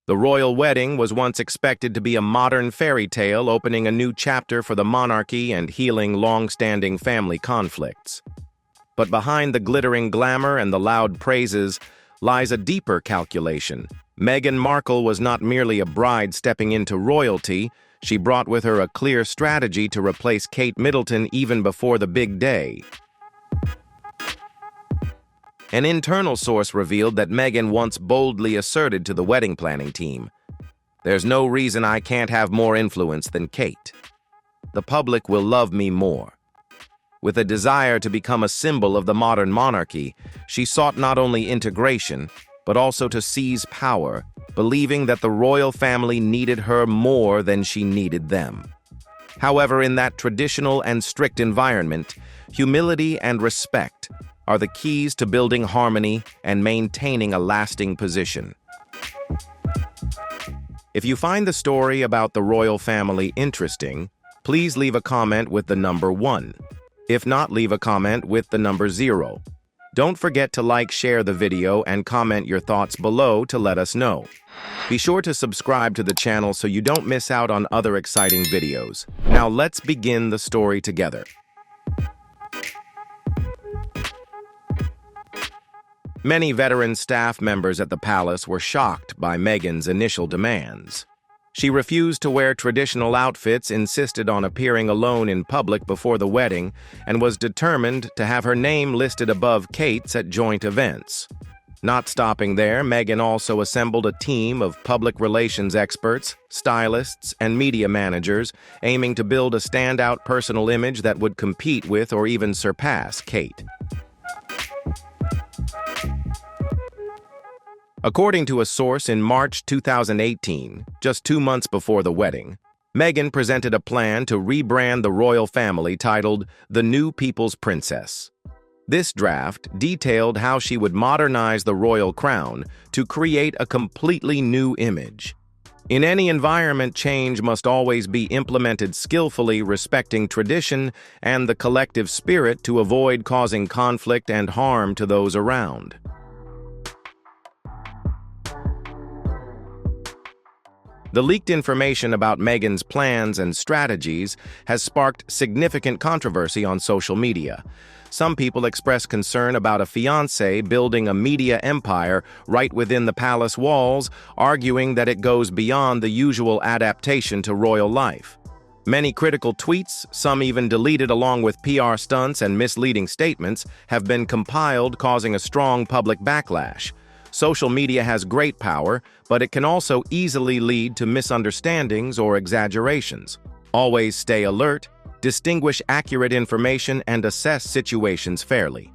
The royal wedding was once expected to be a modern fairy tale opening a new chapter for the monarchy and healing long-standing family conflicts. But behind the glittering glamour and the loud praises lies a deeper calculation. Meghan Markle was not merely a bride stepping into royalty, she brought with her a clear strategy to replace Kate Middleton even before the big day. An internal source revealed that Meghan once boldly asserted to the wedding planning team, "There's no reason I can't have more influence than Kate. The public will love me more." With a desire to become a symbol of the modern monarchy, she sought not only integration, but also to seize power, believing that the royal family needed her more than she needed them. However, in that traditional and strict environment, humility and respect are the keys to building harmony and maintaining a lasting position. If you find the story about the royal family interesting, please leave a comment with the number 1. If not, leave a comment with the number 0. Don't forget to like, share the video, and comment your thoughts below to let us know. Be sure to subscribe to the channel so you don't miss out on other exciting videos. Now let's begin the story together. Many veteran staff members at the palace were shocked by Meghan's initial demands. She refused to wear traditional outfits, insisted on appearing alone in public before the wedding, and was determined to have her name listed above Kate's at joint events. Not stopping there, Meghan also assembled a team of public relations experts, stylists, and media managers, aiming to build a standout personal image that would compete with or even surpass Kate. According to a source in March 2018, just 2 months before the wedding, Meghan presented a plan to rebrand the royal family titled The New People's Princess. This draft detailed how she would modernize the royal crown to create a completely new image. In any environment, change must always be implemented skillfully, respecting tradition and the collective spirit to avoid causing conflict and harm to those around. The leaked information about Meghan's plans and strategies has sparked significant controversy on social media. Some people express concern about a fiancé building a media empire right within the palace walls, arguing that it goes beyond the usual adaptation to royal life. Many critical tweets, some even deleted along with PR stunts and misleading statements, have been compiled, causing a strong public backlash. Social media has great power, but it can also easily lead to misunderstandings or exaggerations. Always stay alert, distinguish accurate information, and assess situations fairly.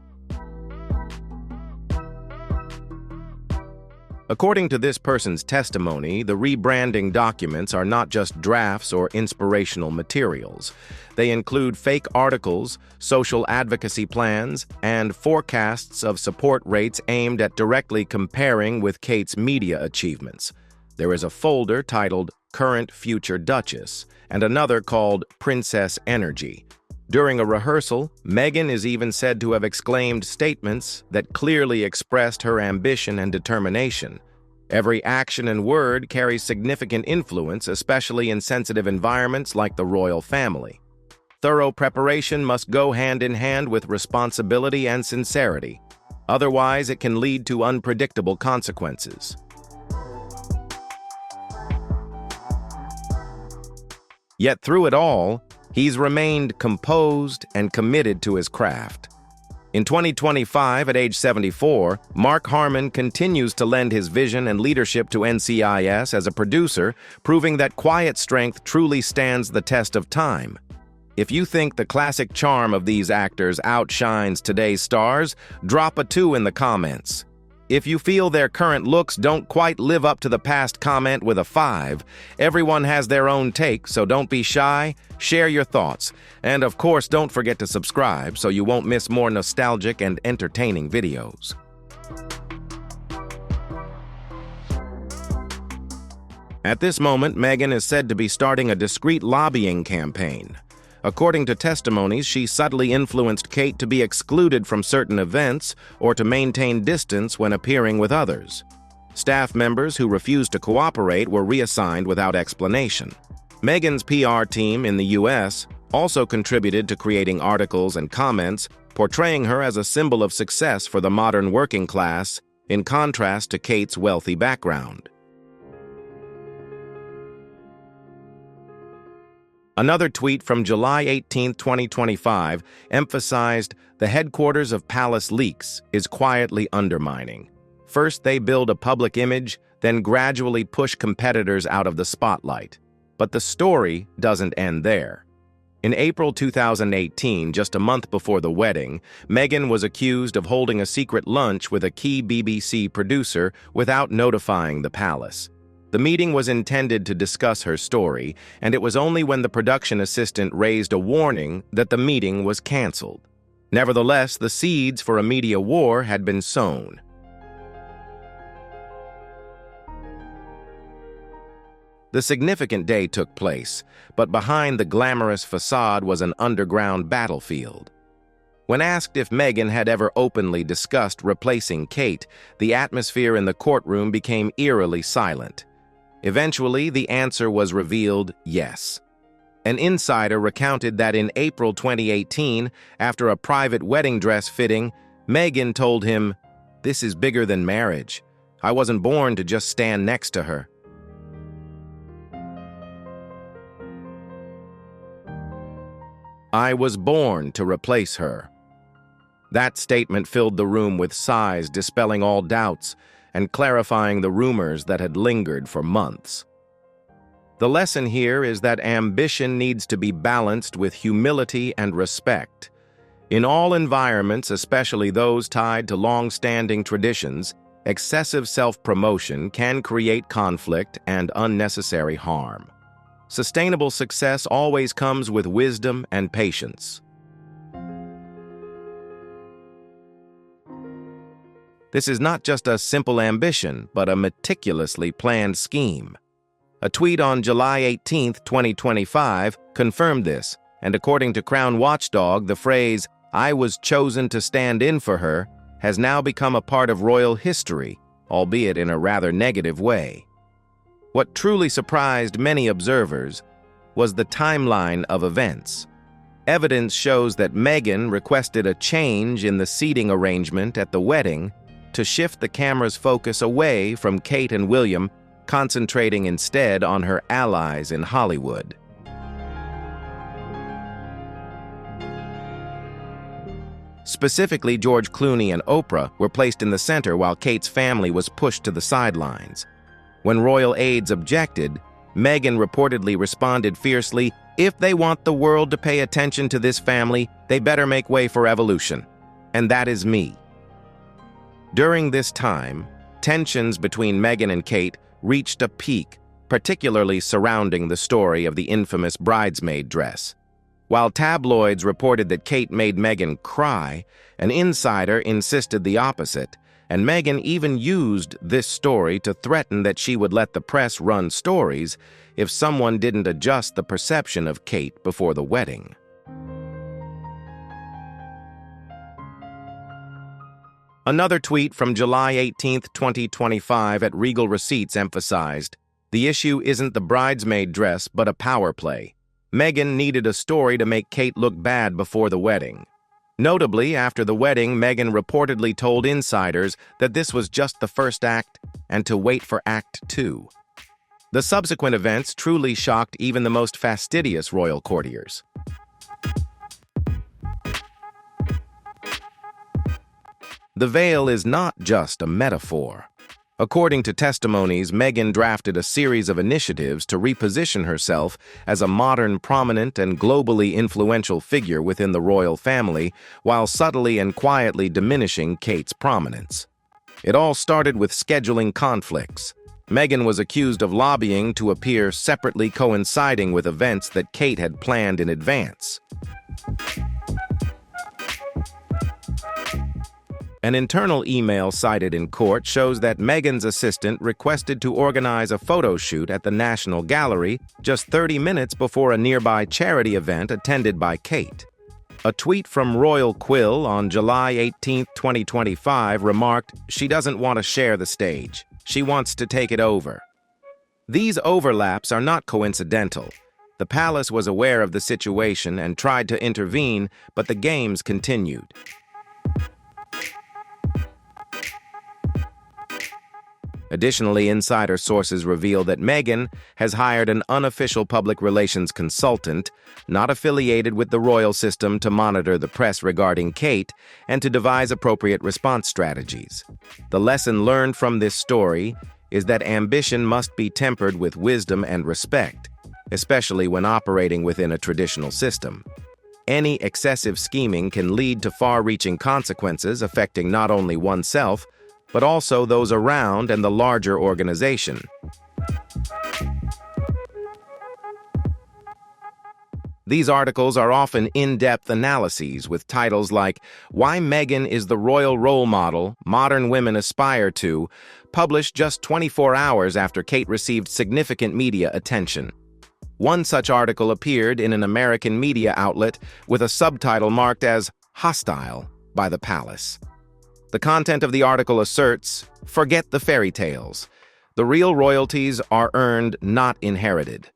According to this person's testimony, the rebranding documents are not just drafts or inspirational materials. They include fake articles, social advocacy plans, and forecasts of support rates aimed at directly comparing with Kate's media achievements. There is a folder titled Current Future Duchess and another called Princess Energy. During a rehearsal, Meghan is even said to have exclaimed statements that clearly expressed her ambition and determination. Every action and word carries significant influence, especially in sensitive environments like the royal family. Thorough preparation must go hand in hand with responsibility and sincerity. Otherwise, it can lead to unpredictable consequences. Yet through it all, he's remained composed and committed to his craft. In 2025, at age 74, Mark Harmon continues to lend his vision and leadership to NCIS as a producer, proving that quiet strength truly stands the test of time. If you think the classic charm of these actors outshines today's stars, drop a 2 in the comments. If you feel their current looks don't quite live up to the past, comment with a 5. Everyone has their own take, so don't be shy, share your thoughts. And of course, don't forget to subscribe so you won't miss more nostalgic and entertaining videos. At this moment, Meghan is said to be starting a discreet lobbying campaign. According to testimonies, she subtly influenced Kate to be excluded from certain events or to maintain distance when appearing with others. Staff members who refused to cooperate were reassigned without explanation. Meghan's PR team in the U.S. also contributed to creating articles and comments portraying her as a symbol of success for the modern working class, in contrast to Kate's wealthy background. Another tweet from July 18, 2025, emphasized the headquarters of Palace leaks is quietly undermining. First, they build a public image, then gradually push competitors out of the spotlight. But the story doesn't end there. In April 2018, just a month before the wedding, Meghan was accused of holding a secret lunch with a key BBC producer without notifying the palace. The meeting was intended to discuss her story, and it was only when the production assistant raised a warning that the meeting was canceled. Nevertheless, the seeds for a media war had been sown. The significant day took place, but behind the glamorous facade was an underground battlefield. When asked if Meghan had ever openly discussed replacing Kate, the atmosphere in the courtroom became eerily silent. Eventually, the answer was revealed: yes. An insider recounted that in April 2018, after a private wedding dress fitting, Meghan told him, "This is bigger than marriage. I wasn't born to just stand next to her." "I was born to replace her." That statement filled the room with sighs, dispelling all doubts and clarifying the rumors that had lingered for months. The lesson here is that ambition needs to be balanced with humility and respect. In all environments, especially those tied to long-standing traditions, excessive self-promotion can create conflict and unnecessary harm. Sustainable success always comes with wisdom and patience. This is not just a simple ambition, but a meticulously planned scheme. A tweet on July 18, 2025, confirmed this, and according to Crown Watchdog, the phrase, "I was chosen to stand in for her," has now become a part of royal history, albeit in a rather negative way. What truly surprised many observers was the timeline of events. Evidence shows that Meghan requested a change in the seating arrangement at the wedding to shift the camera's focus away from Kate and William, concentrating instead on her allies in Hollywood. Specifically, George Clooney and Oprah were placed in the center while Kate's family was pushed to the sidelines. When royal aides objected, Meghan reportedly responded fiercely, "If they want the world to pay attention to this family, they better make way for evolution. And that is me." During this time, tensions between Meghan and Kate reached a peak, particularly surrounding the story of the infamous bridesmaid dress. While tabloids reported that Kate made Meghan cry, an insider insisted the opposite, and Meghan even used this story to threaten that she would let the press run stories if someone didn't adjust the perception of Kate before the wedding. Another tweet from July 18, 2025 at Regal Receipts emphasized, "The issue isn't the bridesmaid dress, but a power play. Meghan needed a story to make Kate look bad before the wedding." Notably, after the wedding, Meghan reportedly told insiders that this was just the first act and to wait for Act 2. The subsequent events truly shocked even the most fastidious royal courtiers. The veil is not just a metaphor. According to testimonies, Meghan drafted a series of initiatives to reposition herself as a modern, prominent, and globally influential figure within the royal family, while subtly and quietly diminishing Kate's prominence. It all started with scheduling conflicts. Meghan was accused of lobbying to appear separately, coinciding with events that Kate had planned in advance. An internal email cited in court shows that Meghan's assistant requested to organize a photo shoot at the National Gallery just 30 minutes before a nearby charity event attended by Kate. A tweet from Royal Quill on July 18, 2025 remarked, "She doesn't want to share the stage. she wants to take it over. These overlaps are not coincidental. The palace was aware of the situation and tried to intervene, but the games continued. Additionally, insider sources reveal that Meghan has hired an unofficial public relations consultant, not affiliated with the royal system, to monitor the press regarding Kate and to devise appropriate response strategies. The lesson learned from this story is that ambition must be tempered with wisdom and respect, especially when operating within a traditional system. Any excessive scheming can lead to far-reaching consequences affecting not only oneself, but also those around and the larger organization. These articles are often in-depth analyses with titles like "Why Meghan is the Royal Role Model Modern Women Aspire to," published just 24 hours after Kate received significant media attention. One such article appeared in an American media outlet with a subtitle marked as "Hostile" by the palace. The content of the article asserts, "Forget the fairy tales. The real royalties are earned, not inherited."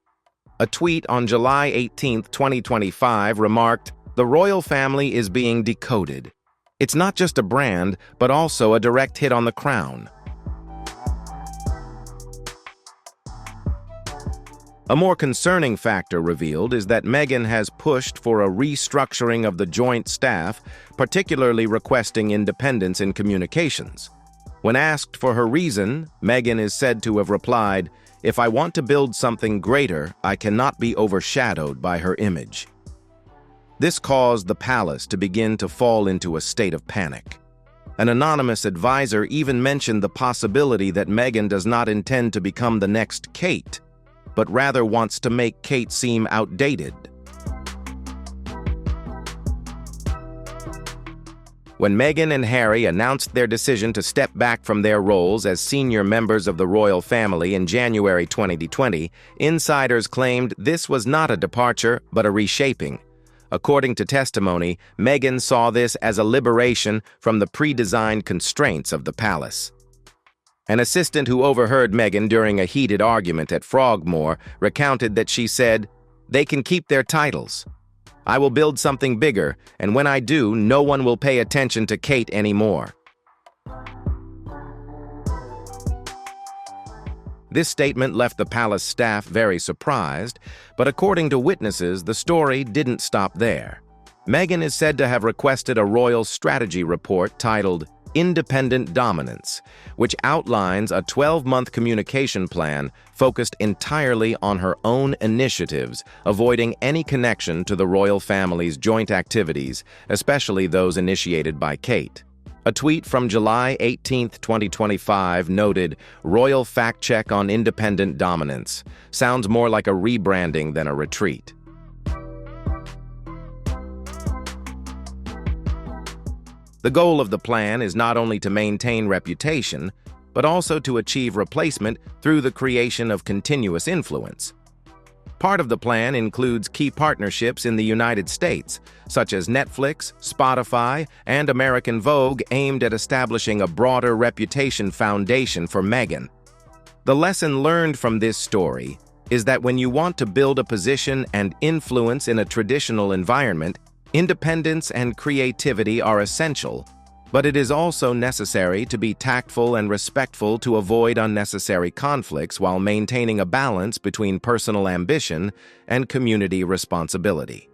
A tweet on July 18, 2025 remarked, "The royal family is being decoded. It's not just a brand, but also a direct hit on the crown." A more concerning factor revealed is that Meghan has pushed for a restructuring of the joint staff, particularly requesting independence in communications. When asked for her reason, Meghan is said to have replied, "If I want to build something greater, I cannot be overshadowed by her image." This caused the palace to begin to fall into a state of panic. An anonymous advisor even mentioned the possibility that Meghan does not intend to become the next Kate, but rather wants to make Kate seem outdated. When Meghan and Harry announced their decision to step back from their roles as senior members of the royal family in January 2020, insiders claimed this was not a departure, but a reshaping. According to testimony, Meghan saw this as a liberation from the pre-designed constraints of the palace. An assistant who overheard Meghan during a heated argument at Frogmore recounted that she said, "They can keep their titles. I will build something bigger, and when I do, no one will pay attention to Kate anymore." This statement left the palace staff very surprised, but according to witnesses, the story didn't stop there. Meghan is said to have requested a royal strategy report titled Independent Dominance, which outlines a 12-month communication plan focused entirely on her own initiatives, avoiding any connection to the royal family's joint activities, especially those initiated by Kate. A tweet from July 18, 2025 noted, "Royal fact check on independent dominance. Sounds more like a rebranding than a retreat." The goal of the plan is not only to maintain reputation, but also to achieve replacement through the creation of continuous influence. Part of the plan includes key partnerships in the United States, such as Netflix, Spotify, and American Vogue, aimed at establishing a broader reputation foundation for Meghan. The lesson learned from this story is that when you want to build a position and influence in a traditional environment, independence and creativity are essential, but it is also necessary to be tactful and respectful to avoid unnecessary conflicts while maintaining a balance between personal ambition and community responsibility.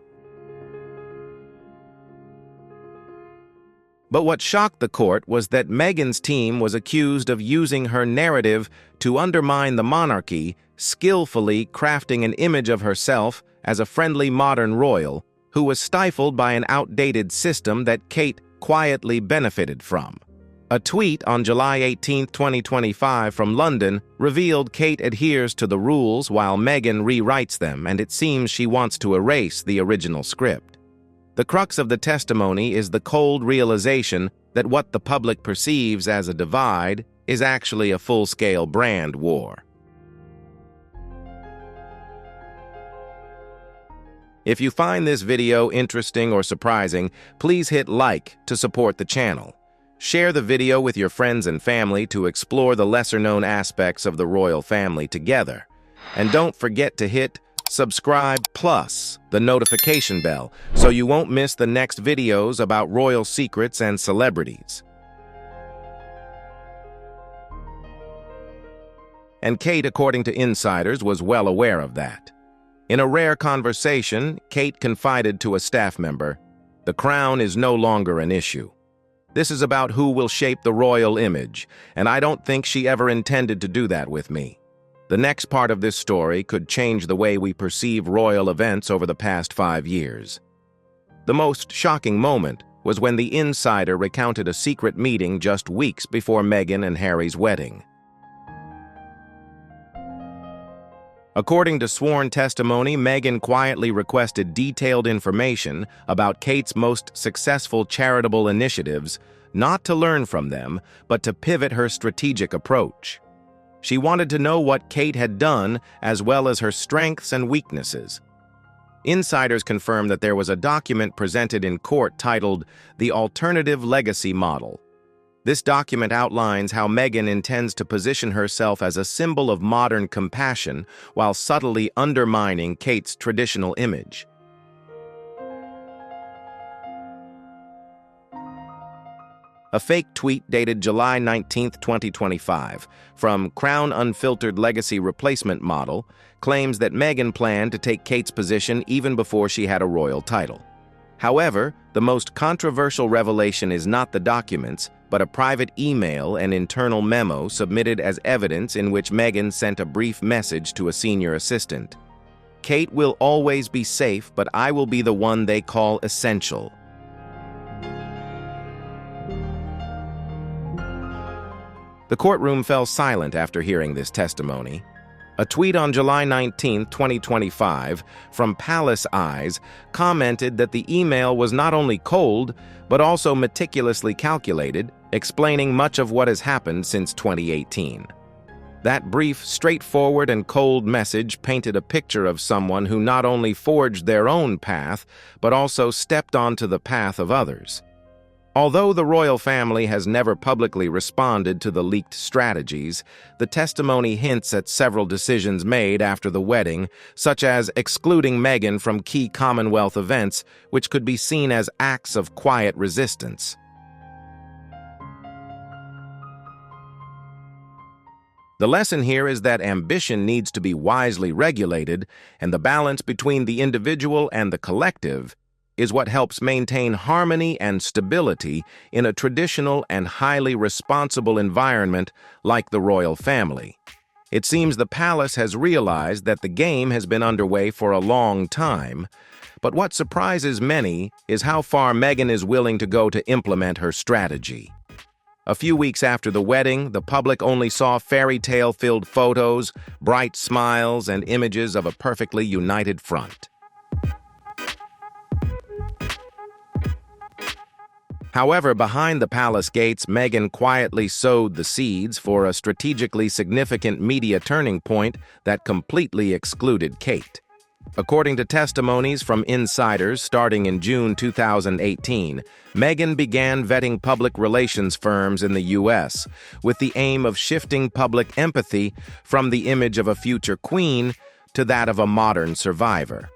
But what shocked the court was that Meghan's team was accused of using her narrative to undermine the monarchy, skillfully crafting an image of herself as a friendly modern royal who was stifled by an outdated system that Kate quietly benefited from. A tweet on July 18, 2025 from London revealed Kate adheres to the rules while Meghan rewrites them, and it seems she wants to erase the original script. The crux of the testimony is the cold realization that what the public perceives as a divide is actually a full-scale brand war. If you find this video interesting or surprising, please hit like to support the channel. Share the video with your friends and family to explore the lesser-known aspects of the royal family together. And don't forget to hit subscribe plus the notification bell so you won't miss the next videos about royal secrets and celebrities. And Kate, according to insiders, was well aware of that. In a rare conversation, Kate confided to a staff member, "The crown is no longer an issue. This is about who will shape the royal image, and I don't think she ever intended to do that with me." The next part of this story could change the way we perceive royal events over the past 5 years. The most shocking moment was when the insider recounted a secret meeting just weeks before Meghan and Harry's wedding. According to sworn testimony, Meghan quietly requested detailed information about Kate's most successful charitable initiatives, not to learn from them, but to pivot her strategic approach. She wanted to know what Kate had done, as well as her strengths and weaknesses. Insiders confirmed that there was a document presented in court titled The Alternative Legacy Model. This document outlines how Meghan intends to position herself as a symbol of modern compassion while subtly undermining Kate's traditional image. A fake tweet dated July 19, 2025, from Crown Unfiltered Legacy Replacement Model claims that Meghan planned to take Kate's position even before she had a royal title. However, the most controversial revelation is not the documents, but a private email and internal memo submitted as evidence in which Meghan sent a brief message to a senior assistant. "Kate will always be safe, but I will be the one they call essential." The courtroom fell silent after hearing this testimony. A tweet on July 19, 2025, from Palace Eyes commented that the email was not only cold, but also meticulously calculated, explaining much of what has happened since 2018. That brief, straightforward, and cold message painted a picture of someone who not only forged their own path, but also stepped onto the path of others. Although the royal family has never publicly responded to the leaked strategies, the testimony hints at several decisions made after the wedding, such as excluding Meghan from key Commonwealth events, which could be seen as acts of quiet resistance. The lesson here is that ambition needs to be wisely regulated, and the balance between the individual and the collective is what helps maintain harmony and stability in a traditional and highly responsible environment like the royal family. It seems the palace has realized that the game has been underway for a long time, but what surprises many is how far Meghan is willing to go to implement her strategy. A few weeks after the wedding, the public only saw fairy tale-filled photos, bright smiles, and images of a perfectly united front. However, behind the palace gates, Meghan quietly sowed the seeds for a strategically significant media turning point that completely excluded Kate. According to testimonies from insiders starting in June 2018, Meghan began vetting public relations firms in the U.S. with the aim of shifting public empathy from the image of a future queen to that of a modern survivor.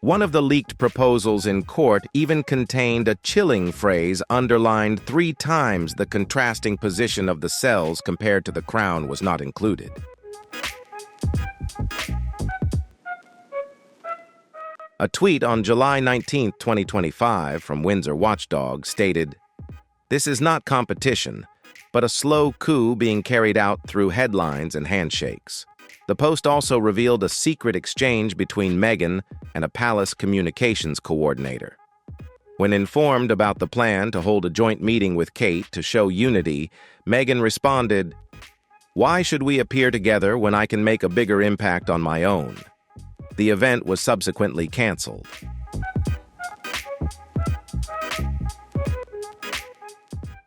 One of the leaked proposals in court even contained a chilling phrase underlined 3 times the contrasting position of the cells compared to the crown was not included. A tweet on July 19, 2025, from Windsor Watchdog stated, "This is not competition, but a slow coup being carried out through headlines and handshakes." The post also revealed a secret exchange between Meghan and a palace communications coordinator. When informed about the plan to hold a joint meeting with Kate to show unity, Meghan responded, "Why should we appear together when I can make a bigger impact on my own?" The event was subsequently canceled.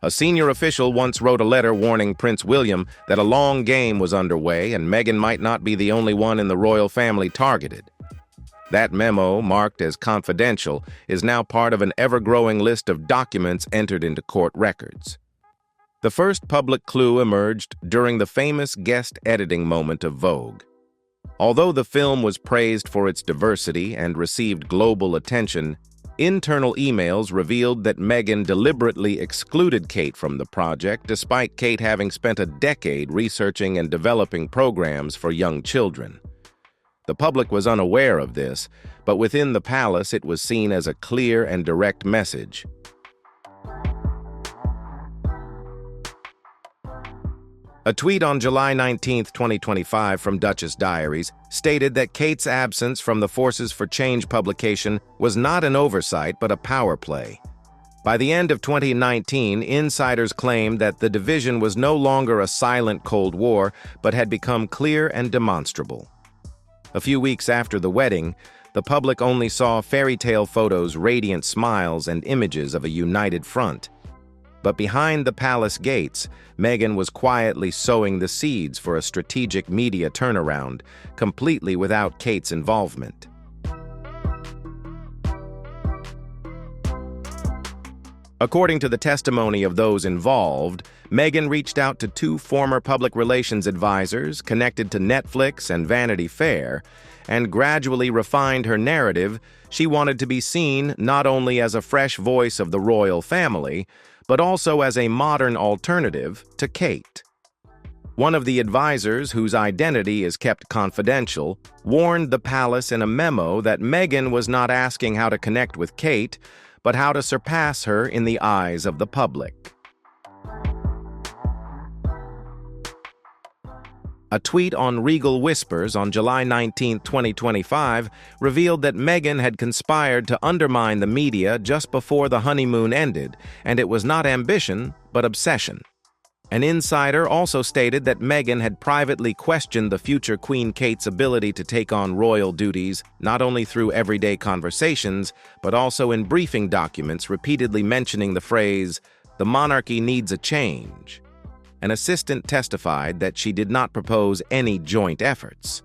A senior official once wrote a letter warning Prince William that a long game was underway and Meghan might not be the only one in the royal family targeted. That memo, marked as confidential, is now part of an ever-growing list of documents entered into court records. The first public clue emerged during the famous guest editing moment of Vogue. Although the film was praised for its diversity and received global attention, internal emails revealed that Meghan deliberately excluded Kate from the project, despite Kate having spent a decade researching and developing programs for young children. The public was unaware of this, but within the palace it was seen as a clear and direct message. A tweet on July 19, 2025 from Duchess Diaries stated that Kate's absence from the Forces for Change publication was not an oversight but a power play. By the end of 2019, insiders claimed that the division was no longer a silent Cold War but had become clear and demonstrable. A few weeks after the wedding, the public only saw fairy tale photos, radiant smiles, and images of a united front. But behind the palace gates, Meghan was quietly sowing the seeds for a strategic media turnaround, completely without Kate's involvement. According to the testimony of those involved, Meghan reached out to two former public relations advisors connected to Netflix and Vanity Fair, and gradually refined her narrative. She wanted to be seen not only as a fresh voice of the royal family, but also as a modern alternative to Kate. One of the advisors, whose identity is kept confidential, warned the palace in a memo that Meghan was not asking how to connect with Kate, but how to surpass her in the eyes of the public. A tweet on Regal Whispers on July 19, 2025, revealed that Meghan had conspired to undermine the media just before the honeymoon ended, and it was not ambition, but obsession. An insider also stated that Meghan had privately questioned the future Queen Kate's ability to take on royal duties, not only through everyday conversations, but also in briefing documents repeatedly mentioning the phrase, "The monarchy needs a change." An assistant testified that she did not propose any joint efforts.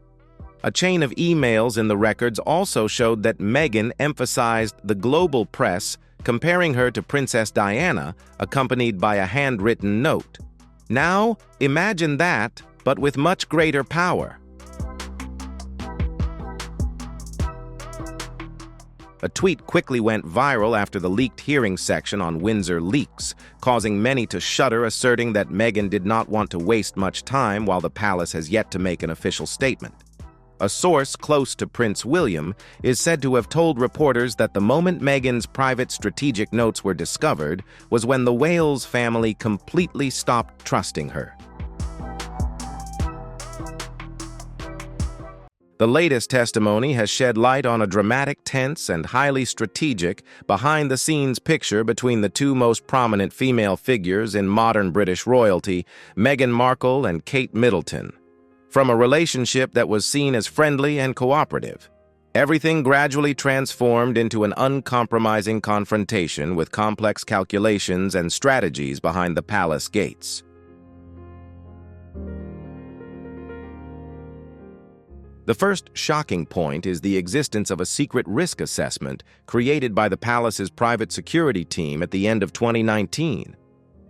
A chain of emails in the records also showed that Meghan emphasized the global press, comparing her to Princess Diana, accompanied by a handwritten note. Now, imagine that, but with much greater power. A tweet quickly went viral after the leaked hearing section on Windsor leaks, causing many to shudder, asserting that Meghan did not want to waste much time while the palace has yet to make an official statement. A source close to Prince William is said to have told reporters that the moment Meghan's private strategic notes were discovered was when the Wales family completely stopped trusting her. The latest testimony has shed light on a dramatic, tense, and highly strategic, behind-the-scenes picture between the two most prominent female figures in modern British royalty, Meghan Markle and Kate Middleton. From a relationship that was seen as friendly and cooperative, everything gradually transformed into an uncompromising confrontation with complex calculations and strategies behind the palace gates. The first shocking point is the existence of a secret risk assessment created by the palace's private security team at the end of 2019.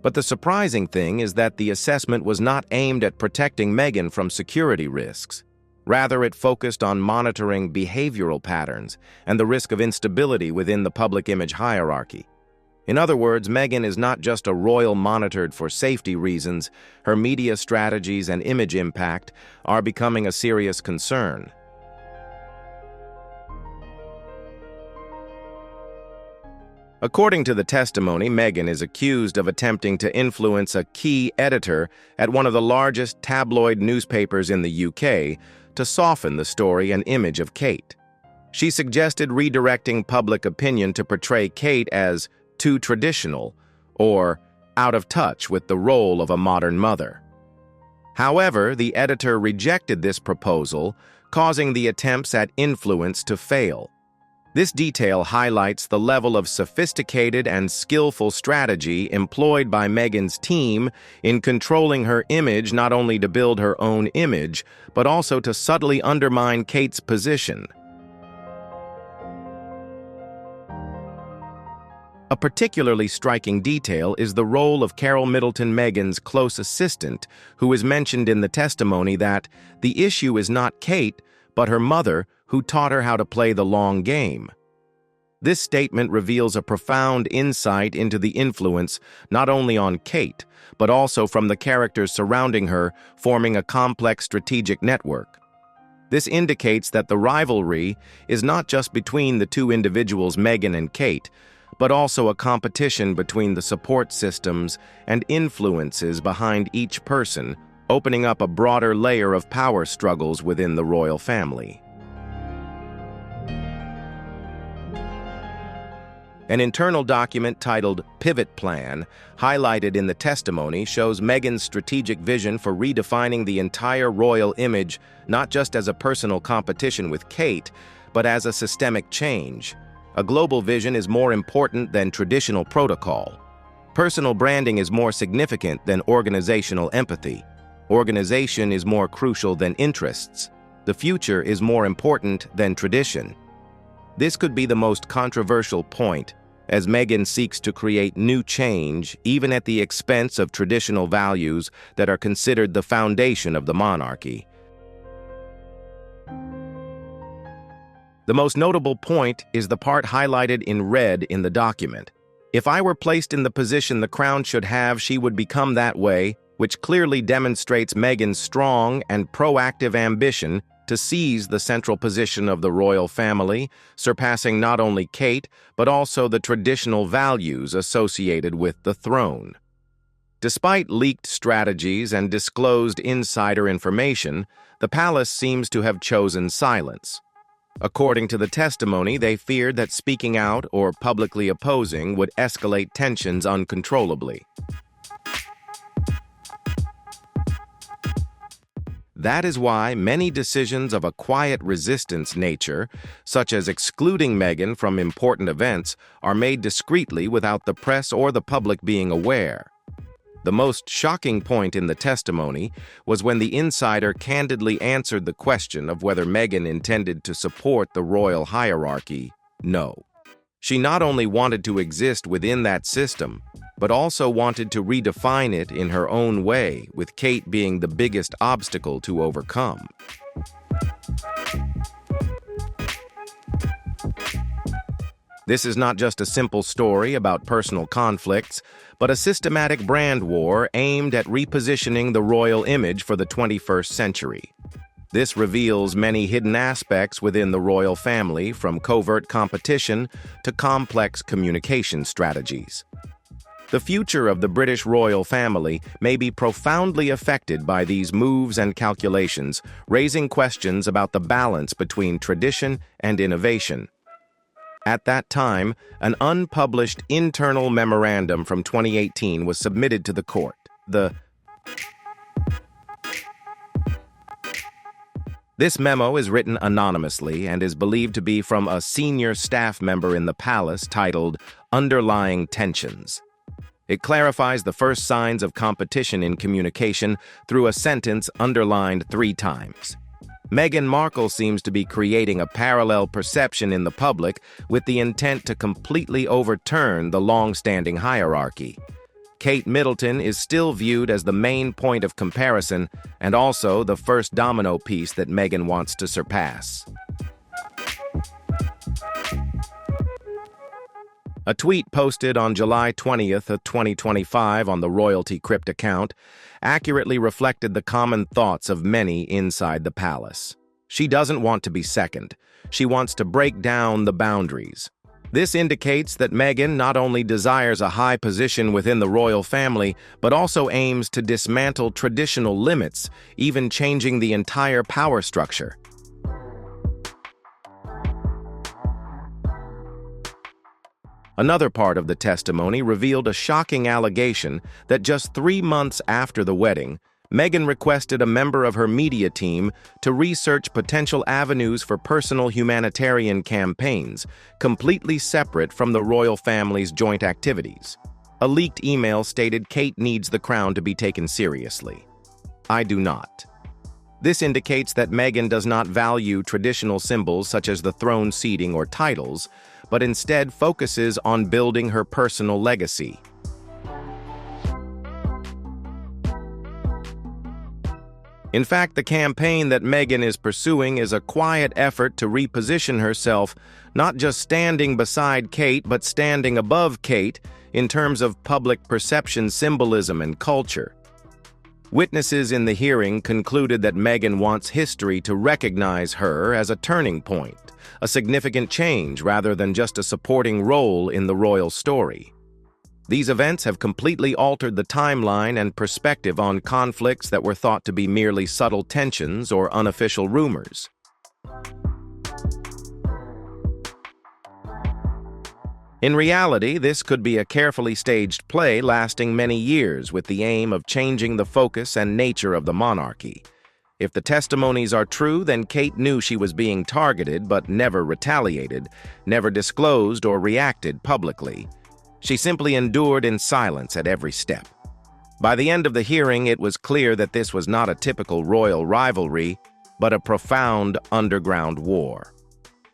But the surprising thing is that the assessment was not aimed at protecting Meghan from security risks. Rather, it focused on monitoring behavioral patterns and the risk of instability within the public image hierarchy. In other words, Meghan is not just a royal monitored for safety reasons. Her media strategies and image impact are becoming a serious concern. According to the testimony, Meghan is accused of attempting to influence a key editor at one of the largest tabloid newspapers in the UK to soften the story and image of Kate. She suggested redirecting public opinion to portray Kate as too traditional or out of touch with the role of a modern mother. However, the editor rejected this proposal, causing the attempts at influence to fail. This detail highlights the level of sophisticated and skillful strategy employed by Meghan's team in controlling her image, not only to build her own image, but also to subtly undermine Kate's position. A particularly striking detail is the role of Kate Middleton, Meghan's close assistant, who is mentioned in the testimony that the issue is not Kate, but her mother, who taught her how to play the long game. This statement reveals a profound insight into the influence not only on Kate, but also from the characters surrounding her, forming a complex strategic network. This indicates that the rivalry is not just between the two individuals, Meghan and Kate, but also a competition between the support systems and influences behind each person, opening up a broader layer of power struggles within the royal family. An internal document titled Pivot Plan, highlighted in the testimony, shows Meghan's strategic vision for redefining the entire royal image, not just as a personal competition with Kate, but as a systemic change. A global vision is more important than traditional protocol. Personal branding is more significant than organizational empathy. Organization is more crucial than interests. The future is more important than tradition. This could be the most controversial point, as Meghan seeks to create new change even at the expense of traditional values that are considered the foundation of the monarchy. The most notable point is the part highlighted in red in the document. If I were placed in the position the crown should have, she would become that way, which clearly demonstrates Meghan's strong and proactive ambition to seize the central position of the royal family, surpassing not only Kate, but also the traditional values associated with the throne. Despite leaked strategies and disclosed insider information, the palace seems to have chosen silence. According to the testimony, they feared that speaking out or publicly opposing would escalate tensions uncontrollably. That is why many decisions of a quiet resistance nature, such as excluding Meghan from important events, are made discreetly without the press or the public being aware. The most shocking point in the testimony was when the insider candidly answered the question of whether Meghan intended to support the royal hierarchy. No. She not only wanted to exist within that system, but also wanted to redefine it in her own way, with Kate being the biggest obstacle to overcome. This is not just a simple story about personal conflicts, but a systematic brand war aimed at repositioning the royal image for the 21st century. This reveals many hidden aspects within the royal family, from covert competition to complex communication strategies. The future of the British royal family may be profoundly affected by these moves and calculations, raising questions about the balance between tradition and innovation. At that time, an unpublished internal memorandum from 2018 was submitted to the court. This memo is written anonymously and is believed to be from a senior staff member in the palace, titled Underlying Tensions. It clarifies the first signs of competition in communication through a sentence underlined 3 times. Meghan Markle seems to be creating a parallel perception in the public with the intent to completely overturn the long-standing hierarchy. Kate Middleton is still viewed as the main point of comparison and also the first domino piece that Meghan wants to surpass. A tweet posted on July 20th of 2025 on the Royalty Crypt account accurately reflected the common thoughts of many inside the palace. She doesn't want to be second. She wants to break down the boundaries. This indicates that Meghan not only desires a high position within the royal family, but also aims to dismantle traditional limits, even changing the entire power structure. Another part of the testimony revealed a shocking allegation that just 3 months after the wedding, Meghan requested a member of her media team to research potential avenues for personal humanitarian campaigns, completely separate from the royal family's joint activities. A leaked email stated Kate needs the crown to be taken seriously. I do not. This indicates that Meghan does not value traditional symbols such as the throne seating or titles, but instead focuses on building her personal legacy. In fact, the campaign that Meghan is pursuing is a quiet effort to reposition herself, not just standing beside Kate, but standing above Kate in terms of public perception, symbolism, and culture. Witnesses in the hearing concluded that Meghan wants history to recognize her as a turning point, a significant change rather than just a supporting role in the royal story. These events have completely altered the timeline and perspective on conflicts that were thought to be merely subtle tensions or unofficial rumors. In reality, this could be a carefully staged play lasting many years with the aim of changing the focus and nature of the monarchy. If the testimonies are true, then Kate knew she was being targeted but never retaliated, never disclosed or reacted publicly. She simply endured in silence at every step. By the end of the hearing, it was clear that this was not a typical royal rivalry, but a profound underground war.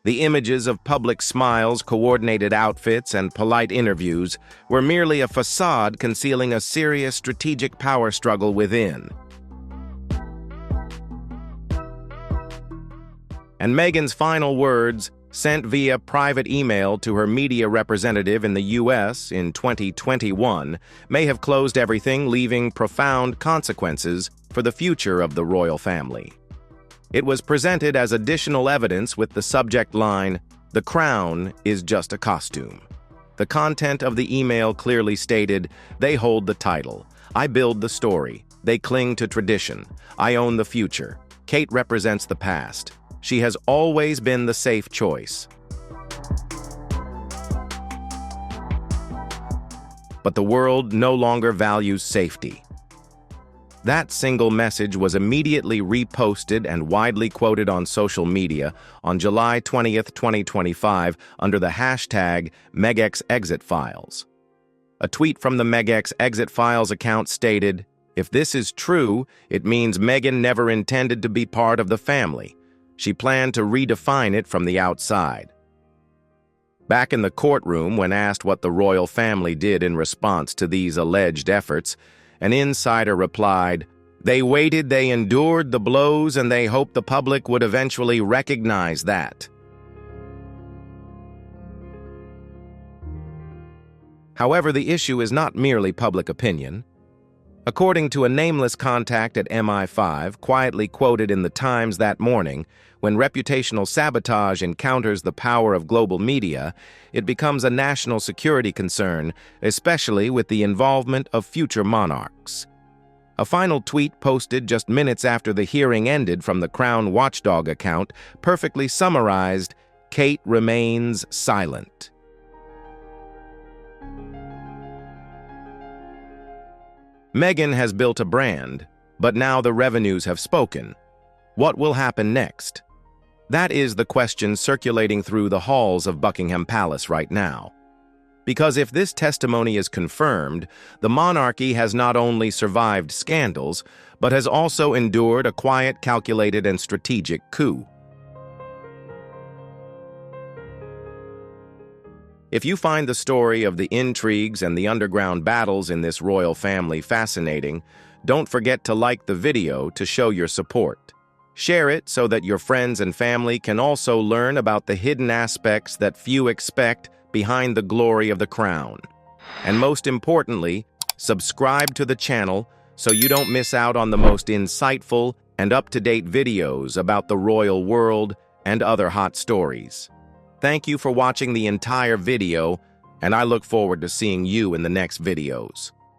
The images of public smiles, coordinated outfits, and polite interviews were merely a facade concealing a serious strategic power struggle within. And Meghan's final words, sent via private email to her media representative in the U.S. in 2021, may have closed everything, leaving profound consequences for the future of the royal family. It was presented as additional evidence with the subject line, "The crown is just a costume." The content of the email clearly stated, "They hold the title. I build the story. They cling to tradition. I own the future. Kate represents the past. She has always been the safe choice." But the world no longer values safety. That single message was immediately reposted and widely quoted on social media on July 20th, 2025 under the hashtag #MegXExitFiles. A tweet from the MegXExitFiles account stated, "If this is true, it means Meghan never intended to be part of the family. She planned to redefine it from the outside." Back in the courtroom, when asked what the royal family did in response to these alleged efforts, an insider replied, "They waited, they endured the blows, and they hoped the public would eventually recognize that." However, the issue is not merely public opinion. According to a nameless contact at MI5, quietly quoted in The Times that morning, when reputational sabotage encounters the power of global media, it becomes a national security concern, especially with the involvement of future monarchs. A final tweet posted just minutes after the hearing ended from the Crown Watchdog account perfectly summarized, "Kate remains silent." Meghan has built a brand, but now the revenues have spoken. What will happen next? That is the question circulating through the halls of Buckingham Palace right now. Because if this testimony is confirmed, the monarchy has not only survived scandals, but has also endured a quiet, calculated, and strategic coup. If you find the story of the intrigues and the underground battles in this royal family fascinating, don't forget to like the video to show your support. Share it so that your friends and family can also learn about the hidden aspects that few expect behind the glory of the crown. And most importantly, subscribe to the channel so you don't miss out on the most insightful and up-to-date videos about the royal world and other hot stories. Thank you for watching the entire video, and I look forward to seeing you in the next videos.